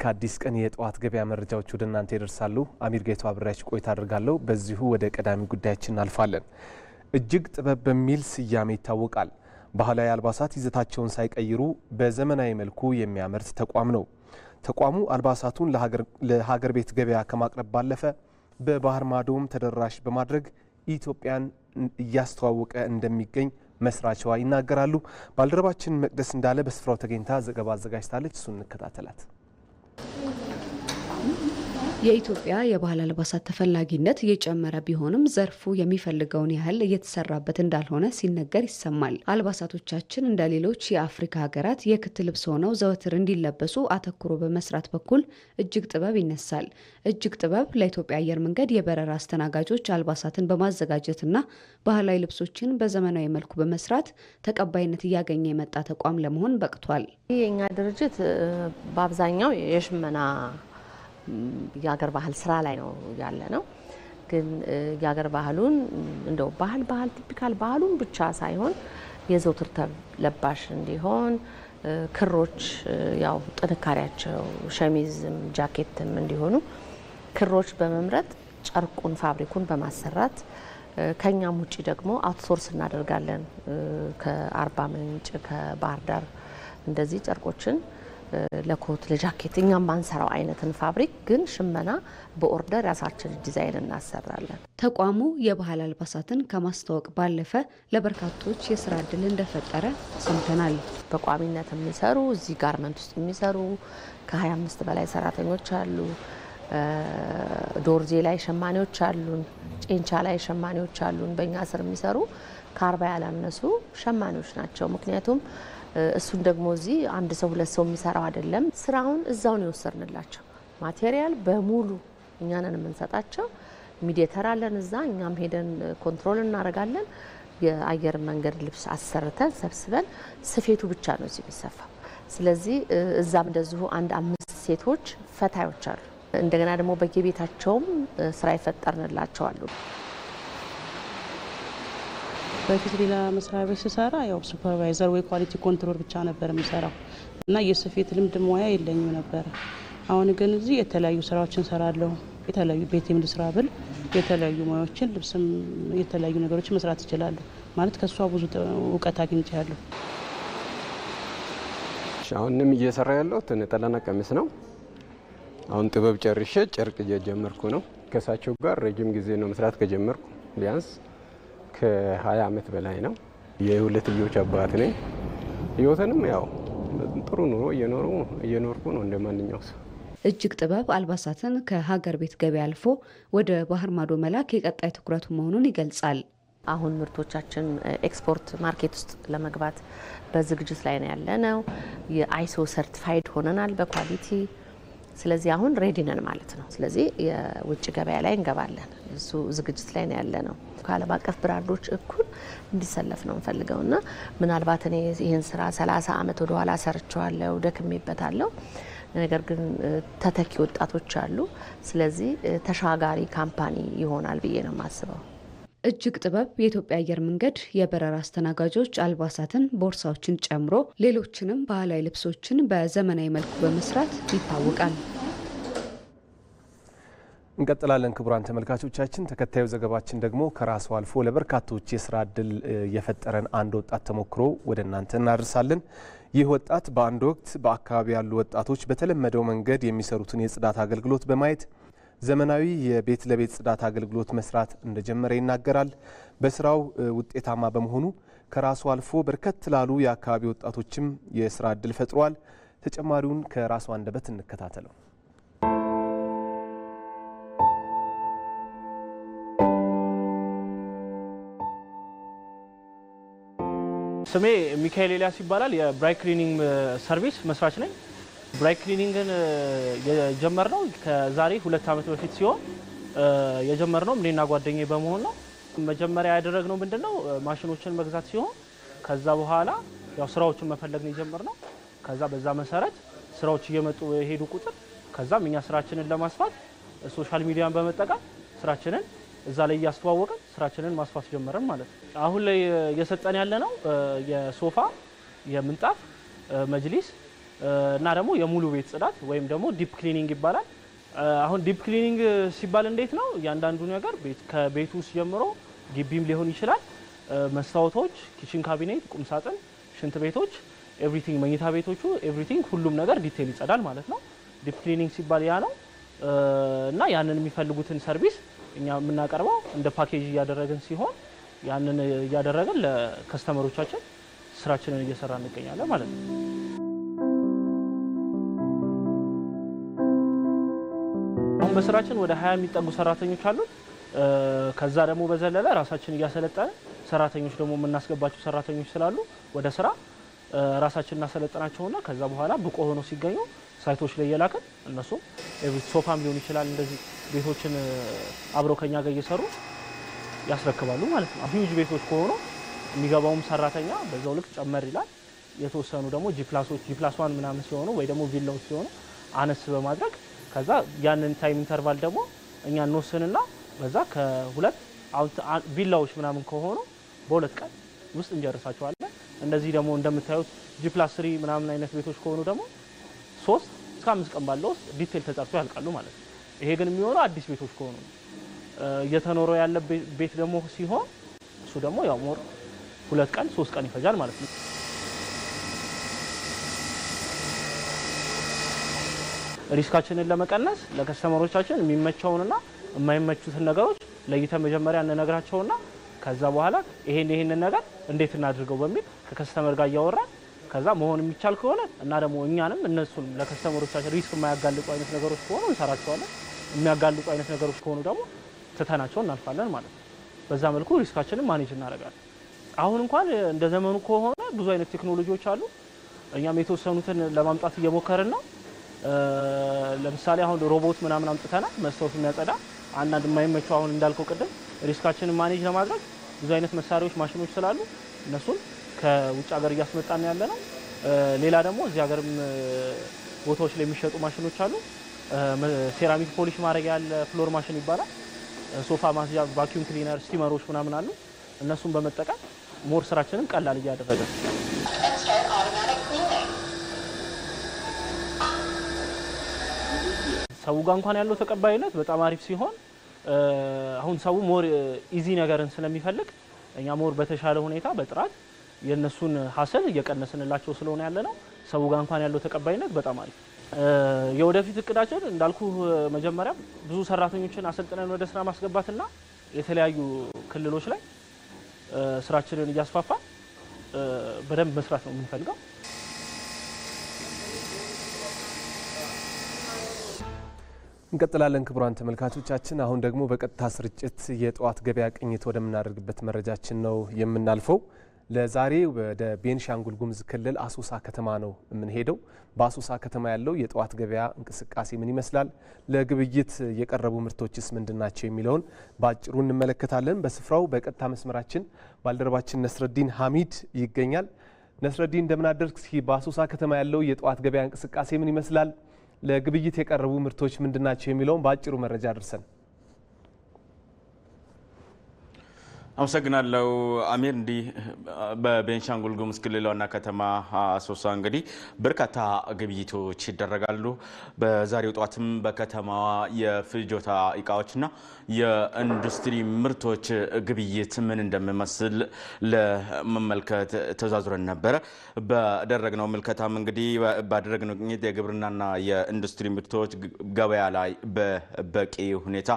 ከአዲስ ቀን የጠዋት ገበያ መረጃዎች ወደ እናንተ ይደርሳሉ። አሚር ጌቱ አብራችሁ ቆይታ አድርጋለሁ። በዚሁ ወደ ቀዳሚ ጉዳያችን እናልፋለን። እጅግ ጥበብ በሚል ስያሜ ይታወቃል። ባህላዊ አልባሳት ይዘታቸውን ሳይቀይሩ በዘመናዊ መልኩ የሚያመርት ተቋም ነው። ተቋሙ አልባሳቱን ለሀገር ቤት ገበያ ከማቅረብ ባለፈ በባህር ማዶም ተደራሽ በማድረግ ኢትዮጵያን እያስተዋወቀ እንደሚገኝ መስራችዋ ይናገራሉ። ባልደረባችን መቅደስ እንዳለ በስፍራው ተገኝታ ዘገባ አዘጋጅታለች። እሱን እንከታተላት። የኢትዮጵያ የባህል አልባሳት ተፈላጊነት እየጨመረ ቢሆንም ዘርፉ የሚፈልገውን ያህል እየተሰራበት እንዳልሆነ ሲነገር ይሰማል። አልባሳቶቻችን እንደ ሌሎች የአፍሪካ ሀገራት የክት ልብስ ሆነው ዘወትር እንዲለበሱ አተኩሮ በመስራት በኩል እጅግ ጥበብ ይነሳል። እጅግ ጥበብ ለኢትዮጵያ አየር መንገድ የበረራ አስተናጋጆች አልባሳትን በማዘጋጀትና ባህላዊ ልብሶችን በዘመናዊ መልኩ በመስራት ተቀባይነት እያገኘ የመጣ ተቋም ለመሆን በቅቷል። የኛ ድርጅት በአብዛኛው የሽመና የሀገር ባህል ስራ ላይ ነው ያለ ነው። ግን የሀገር ባህሉን እንደው ባህል ቲፒካል ባህሉን ብቻ ሳይሆን የዘውትር ተለባሽ እንዲሆን ክሮች ያው ጥንካሬያቸው ሸሚዝም ጃኬትም እንዲሆኑ ክሮች በመምረጥ ጨርቁን ፋብሪኩን በማሰራት ከኛም ውጪ ደግሞ አውትሶርስ እናደርጋለን። ከአርባ ምንጭ ከባህር ዳር እንደዚህ ጨርቆችን ለኮት ለጃኬት እኛም ማንሰራው አይነትን ፋብሪክ ግን ሽመና በኦርደር ያሳችን ዲዛይን እናሰራለን። ተቋሙ የባህል አልባሳትን ከማስተዋወቅ ባለፈ ለበርካቶች የስራ እድል እንደፈጠረ ሰምተናል። በቋሚነት የሚሰሩ እዚህ ጋርመንት ውስጥ የሚሰሩ ከ25 በላይ ሰራተኞች አሉ። ዶርዜ ላይ ሸማኔዎች አሉን። ጨንቻ ላይ ሸማኔዎች አሉን። በእኛ ስር የሚሰሩ ከ40 ያላነሱ ሸማኔዎች ናቸው። ምክንያቱም እሱን ደግሞ እዚህ አንድ ሰው ሁለት ሰው የሚሰራው አይደለም። ስራውን እዛውን ይወሰርንላቸው ማቴሪያል በሙሉ እኛ ነን የምንሰጣቸው። ሚዲየተር አለን እዛ እኛም ሄደን ኮንትሮል እናደርጋለን። የአየር መንገድ ልብስ አሰርተን ሰብስበን ስፌቱ ብቻ ነው እዚህ የሚሰፋው። ስለዚህ እዛም እንደዚሁ አንድ 5 ሴቶች ፈታዮች አሉ። እንደገና ደግሞ በየቤታቸውም ስራ ይፈጠርንላቸው አሉ። በፊት ሌላ መስሪያ ቤት ስሰራ ያው ሱፐርቫይዘር ወይ ኳሊቲ ኮንትሮል ብቻ ነበር የምሰራው እና የስፌት ልምድ ሙያ የለኝም ነበር። አሁን ግን እዚህ የተለያዩ ስራዎችን ሰራለሁ። የተለያዩ ቤቴም ልስራ ብል የተለያዩ ሙያዎችን ልብስም የተለያዩ ነገሮችን መስራት እችላለሁ። ማለት ከሷ ብዙ እውቀት አግኝቻለሁ። አሁንም እየሰራ ያለው ነጠላና ቀሚስ ነው። አሁን ጥበብ ጨርሼ ጨርቅ እየጀመርኩ ነው። ከሳቸው ጋር ረጅም ጊዜ ነው መስራት ከጀመርኩ ቢያንስ ከ20 ዓመት በላይ ነው። የሁለት ልጆች አባት ነኝ። ህይወትንም ያው ጥሩ ኑሮ እየኖርኩ ነው እንደማንኛው ሰው። እጅግ ጥበብ አልባሳትን ከሀገር ቤት ገበያ አልፎ ወደ ባህር ማዶ መላክ የቀጣይ ትኩረቱ መሆኑን ይገልጻል። አሁን ምርቶቻችን ኤክስፖርት ማርኬት ውስጥ ለመግባት በዝግጅት ላይ ነው ያለነው። የአይሶ ሰርቲፋይድ ሆነናል በኳሊቲ። ስለዚህ አሁን ሬዲ ነን ማለት ነው። ስለዚህ የውጭ ገበያ ላይ እንገባለን። እሱ ዝግጅት ላይ ነው ያለነው። ከዓለም አቀፍ ብራንዶች እኩል እንዲሰለፍ ነው እንፈልገውና ምናልባት እኔ ይህን ስራ 30 ዓመት ወደ ኋላ ሰርቻለሁ፣ ደክሜበታለሁ። ነገር ግን ተተኪ ወጣቶች አሉ። ስለዚህ ተሻጋሪ ካምፓኒ ይሆናል ብዬ ነው የማስበው። እጅግ ጥበብ የኢትዮጵያ አየር መንገድ የበረራ አስተናጋጆች አልባሳትን፣ ቦርሳዎችን ጨምሮ ሌሎችንም ባህላዊ ልብሶችን በዘመናዊ መልኩ በመስራት ይታወቃል። እንቀጥላለን። ክቡራን ተመልካቾቻችን፣ ተከታዩ ዘገባችን ደግሞ ከራሱ አልፎ ለበርካቶች የስራ እድል የፈጠረን አንድ ወጣት ተሞክሮ ወደ እናንተ እናደርሳለን። ይህ ወጣት በአንድ ወቅት በአካባቢ ያሉ ወጣቶች በተለመደው መንገድ የሚሰሩትን የጽዳት አገልግሎት በማየት ዘመናዊ የቤት ለቤት ጽዳት አገልግሎት መስራት እንደጀመረ ይናገራል። በስራው ውጤታማ በመሆኑ ከራሱ አልፎ በርከት ላሉ የአካባቢ ወጣቶችም የስራ እድል ፈጥሯል። ተጨማሪውን ከራሱ አንደበት እንከታተለው። ስሜ ሚካኤል ኤልያስ ይባላል። የብራይት ክሊኒንግ ሰርቪስ መስራች ነኝ። ብራይት ክሊኒንግን የጀመርነው ከዛሬ 2 ዓመት በፊት ሲሆን የጀመርነው እኔና ጓደኛዬ በመሆን ነው። መጀመሪያ ያደረግነው ምንድነው ማሽኖችን መግዛት ሲሆን ከዛ በኋላ ያው ስራዎችን መፈለግ ነው የጀመርነው። ከዛ በዛ መሰረት ስራዎች እየመጡ ሄዱ ቁጥር ከዛም እኛ ስራችንን ለማስፋት ሶሻል ሚዲያን በመጠቀም ስራችንን እዛ ላይ ያስተዋወቀን ስራችንን ማስፋት ጀመረን ማለት ነው። አሁን ላይ እየሰጠን ያለ ነው የሶፋ፣ የምንጣፍ፣ መጅሊስ እና ደግሞ የሙሉ ቤት ጽዳት ወይም ደግሞ ዲፕ ክሊኒንግ ይባላል። አሁን ዲፕ ክሊኒንግ ሲባል እንዴት ነው? እያንዳንዱ ነገር ከቤቱ ውስጥ ጀምሮ ግቢም ሊሆን ይችላል፣ መስታወቶች፣ ኪችን ካቢኔት፣ ቁም ሳጥን፣ ሽንት ቤቶች፣ ኤቭሪቲንግ፣ መኝታ ቤቶቹ ኤቭሪቲንግ፣ ሁሉም ነገር ዲቴል ይጸዳል ማለት ነው። ዲፕ ክሊኒንግ ሲባል ያ ነው። እና ያንን የሚፈልጉትን ሰርቪስ እኛ የምናቀርበው እንደ ፓኬጅ እያደረግን ሲሆን ያንን እያደረግን ለከስተመሮቻችን ስራችንን እየሰራ እንገኛለን ማለት ነው። አሁን በስራችን ወደ 20 የሚጠጉ ሰራተኞች አሉ። ከዛ ደግሞ በዘለለ ራሳችን እያሰለጠን ሰራተኞች ደግሞ የምናስገባቸው ሰራተኞች ስላሉ ወደ ስራ ራሳችን እናሰለጥናቸውና ከዛ በኋላ ብቁ ሆነው ሲገኙ ሳይቶች ላይ የላከን እነሱ ሶፋም ሊሆን ይችላል እንደዚህ ቤቶችን አብረው ከኛ ጋር እየሰሩ ያስረክባሉ ማለት ነው። ሂውጅ ቤቶች ከሆኑ የሚገባውም ሰራተኛ በዛው ልክ ጨመር ይላል። የተወሰኑ ደግሞ ጂ+1 ምናምን ሲሆኑ ወይ ደግሞ ቪላዎች ሲሆኑ አነስ በማድረግ ከዛ ያንን ታይም ኢንተርቫል ደግሞ እኛ እንወስንና በዛ ከሁለት ቪላዎች ምናምን ከሆኑ በሁለት ቀን ውስጥ እንጨርሳቸዋለን። እንደዚህ ደግሞ እንደምታዩት ጂ+3 ምናምን አይነት ቤቶች ከሆኑ ደግሞ 3 እስከ 5 ቀን ባለው ውስጥ ዲቴል ተጨርሶ ያልቃሉ ማለት ነው። ይሄ ግን የሚሆነው አዲስ ቤቶች ከሆኑ እየተኖረ ያለ ቤት ደግሞ ሲሆን እሱ ደግሞ ያው ሞር 2 ቀን 3 ቀን ይፈጃል ማለት ነው። ሪስካችንን ለመቀነስ ለከስተመሮቻችን የሚመቸውንና የማይመቹትን ነገሮች ለይተን መጀመሪያ እንነግራቸውና ከዛ በኋላ ይሄን ነገር እንዴት እናድርገው በሚል ከከስተመር ጋር እያወራን ከዛ መሆን የሚቻል ከሆነ እና ደግሞ እኛንም እነሱን ለከስተመሮቻችን ሪስክ የማያጋልጡ አይነት ነገሮች ከሆኑ እንሰራቸዋለን። የሚያጋልጡ አይነት ነገሮች ከሆኑ ደግሞ ትተናቸው እናልፋለን ማለት ነው። በዛ መልኩ ሪስካችንን ማኔጅ እናደርጋለን። አሁን እንኳን እንደ ዘመኑ ከሆነ ብዙ አይነት ቴክኖሎጂዎች አሉ። እኛም የተወሰኑትን ለማምጣት እየሞከርን ነው። ለምሳሌ አሁን ሮቦት ምናምን አምጥተናል፣ መስታወት የሚያጸዳ አንዳንድ የማይመቹ አሁን እንዳልከው ቅድም ሪስካችንን ማኔጅ ለማድረግ ብዙ አይነት መሳሪያዎች፣ ማሽኖች ስላሉ እነሱን ከውጭ ሀገር እያስመጣን ያለ ነው። ሌላ ደግሞ እዚህ ሀገርም ቦታዎች ላይ የሚሸጡ ማሽኖች አሉ። ሴራሚክ ፖሊሽ ማድረጊያ ያለ ፍሎር ማሽን ይባላል። ሶፋ ማስያ፣ ቫኪዩም ክሊነር፣ ስቲመሮች ምናምን አሉ። እነሱን በመጠቀም ሞር ስራችንን ቀላል እያደረገ ሰው ጋር እንኳን ያለው ተቀባይነት በጣም አሪፍ ሲሆን አሁን ሰው ሞር ኢዚ ነገርን ስለሚፈልግ እኛ ሞር በተሻለ ሁኔታ በጥራት የነሱን ሀሰል እየቀነስንላቸው ስለሆነ ያለ ነው። ሰው ጋር እንኳን ያለው ተቀባይነት በጣም አሪፍ። የወደፊት እቅዳችን እንዳልኩ መጀመሪያ ብዙ ሰራተኞችን አሰልጥነን ወደ ስራ ማስገባትና የተለያዩ ክልሎች ላይ ስራችንን እያስፋፋ በደንብ መስራት ነው የምንፈልገው። እንቀጥላለን። ክቡራን ተመልካቾቻችን አሁን ደግሞ በቀጥታ ስርጭት የጠዋት ገበያ ቅኝት ወደምናደርግበት መረጃችን ነው የምናልፈው። ለዛሬ ወደ ቤንሻንጉል ጉሙዝ ክልል አሶሳ ከተማ ነው የምንሄደው። በአሶሳ ከተማ ያለው የጠዋት ገበያ እንቅስቃሴ ምን ይመስላል፣ ለግብይት የቀረቡ ምርቶችስ ምንድናቸው የሚለውን በአጭሩ እንመለከታለን። በስፍራው በቀጥታ መስመራችን ባልደረባችን ነስረዲን ሐሚድ ይገኛል። ነስረዲን እንደምን አደርክ? በአሶሳ ከተማ ያለው የጠዋት ገበያ እንቅስቃሴ ምን ይመስላል፣ ለግብይት የቀረቡ ምርቶች ምንድናቸው የሚለውን በአጭሩ መረጃ አድርሰን። አመሰግናለሁ አሚር። እንዲህ በቤንሻንጉል ጉሙዝ ክልል ዋና ከተማ አሶሳ እንግዲህ በርካታ ግብይቶች ይደረጋሉ። በዛሬው ጧትም በከተማዋ የፍጆታ እቃዎችና የኢንዱስትሪ ምርቶች ግብይት ምን እንደሚመስል ለመመልከት ተዛዙረን ነበረ። በደረግነው ምልከታም እንግዲህ ባደረግነው ግኝት የግብርናና የኢንዱስትሪ ምርቶች ገበያ ላይ በበቂ ሁኔታ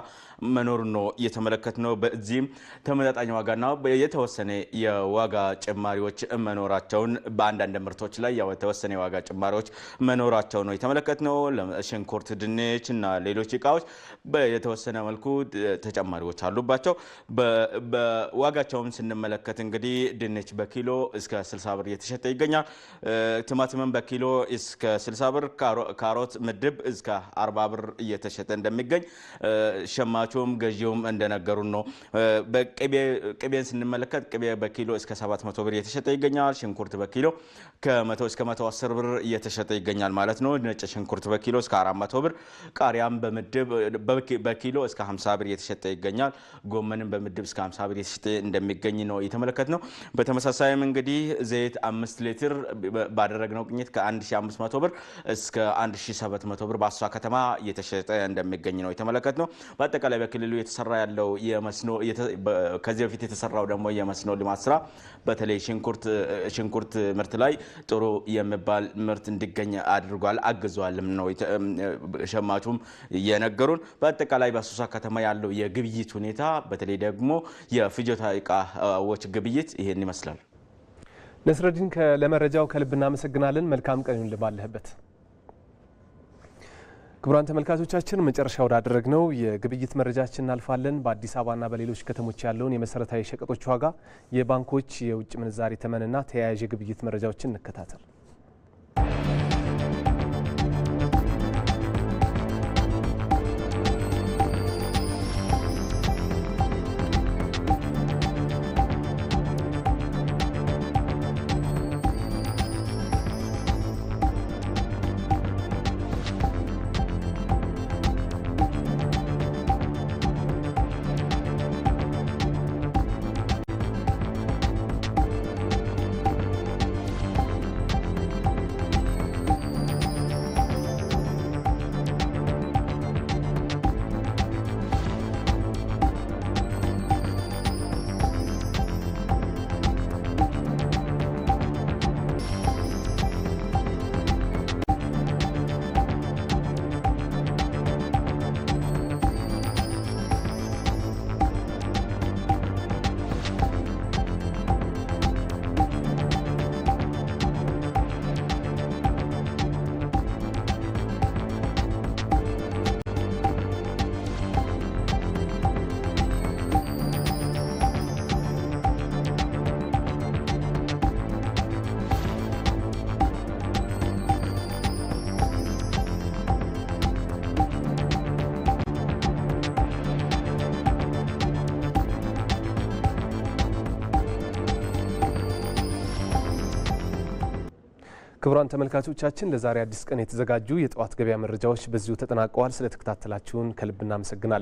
መኖር ነው የተመለከትነው። በዚህም ተመጣጣኝ ዋጋና የተወሰነ የዋጋ ጭማሪዎች መኖራቸውን በአንዳንድ ምርቶች ላይ የተወሰነ የዋጋ ጭማሪዎች መኖራቸው ነው የተመለከትነው። ለሽንኩርት፣ ድንች እና ሌሎች እቃዎች የተወሰነ መልኩ ተጨማሪዎች አሉባቸው። በዋጋቸውም ስንመለከት እንግዲህ ድንች በኪሎ እስከ 60 ብር እየተሸጠ ይገኛል። ቲማቲምም በኪሎ እስከ 60 ብር፣ ካሮት ምድብ እስከ 40 ብር እየተሸጠ እንደሚገኝ ሸማቹም ገዢውም እንደነገሩን ነው። በቅቤ ቅቤን ስንመለከት ቅቤ በኪሎ እስከ 700 ብር እየተሸጠ ይገኛል። ሽንኩርት በኪሎ ከ100 እስከ 110 ብር እየተሸጠ ይገኛል ማለት ነው። ነጭ ሽንኩርት በኪሎ እስከ 400 ብር፣ ቃሪያም በምድብ በኪሎ እስከ 50 ብር እየተሸጠ ይገኛል። ጎመንም በምድብ እስከ 50 ብር እየተሸጠ እንደሚገኝ ነው የተመለከትነው። በተመሳሳይም እንግዲህ ዘይት 5 ሊትር ባደረግነው ቅኝት ከ1500 ብር እስከ 1700 ብር በአሶሳ ከተማ እየተሸጠ እንደሚገኝ ነው የተመለከትነው። በአጠቃላይ በክልሉ የተሰራ ያለው የመስኖ ከዚህ በፊት የተሰራው ደግሞ የመስኖ ልማት ስራ በተለይ ሽንኩርት ምርት ላይ ጥሩ የሚባል ምርት እንዲገኝ አድርጓል፣ አግዟልም ነው ሸማቹም የነገሩን። በአጠቃላይ በአሶሳ ከተማ ያለው የግብይት ሁኔታ በተለይ ደግሞ የፍጆታ እቃዎች ግብይት ይሄን ይመስላል። ነስረዲን ለመረጃው ከልብ እናመሰግናለን። መልካም ቀን ይሁን ባለህበት። ክቡራን ተመልካቾቻችን መጨረሻ ወዳደረግነው የግብይት መረጃችን እናልፋለን። በአዲስ አበባና በሌሎች ከተሞች ያለውን የመሰረታዊ ሸቀጦች ዋጋ፣ የባንኮች የውጭ ምንዛሪ ተመንና ተያያዥ የግብይት መረጃዎችን እንከታተል። ክቡራን ተመልካቾቻችን ለዛሬ አዲስ ቀን የተዘጋጁ የጠዋት ገበያ መረጃዎች በዚሁ ተጠናቀዋል። ስለተከታተላችሁን ከልብ እናመሰግናለን።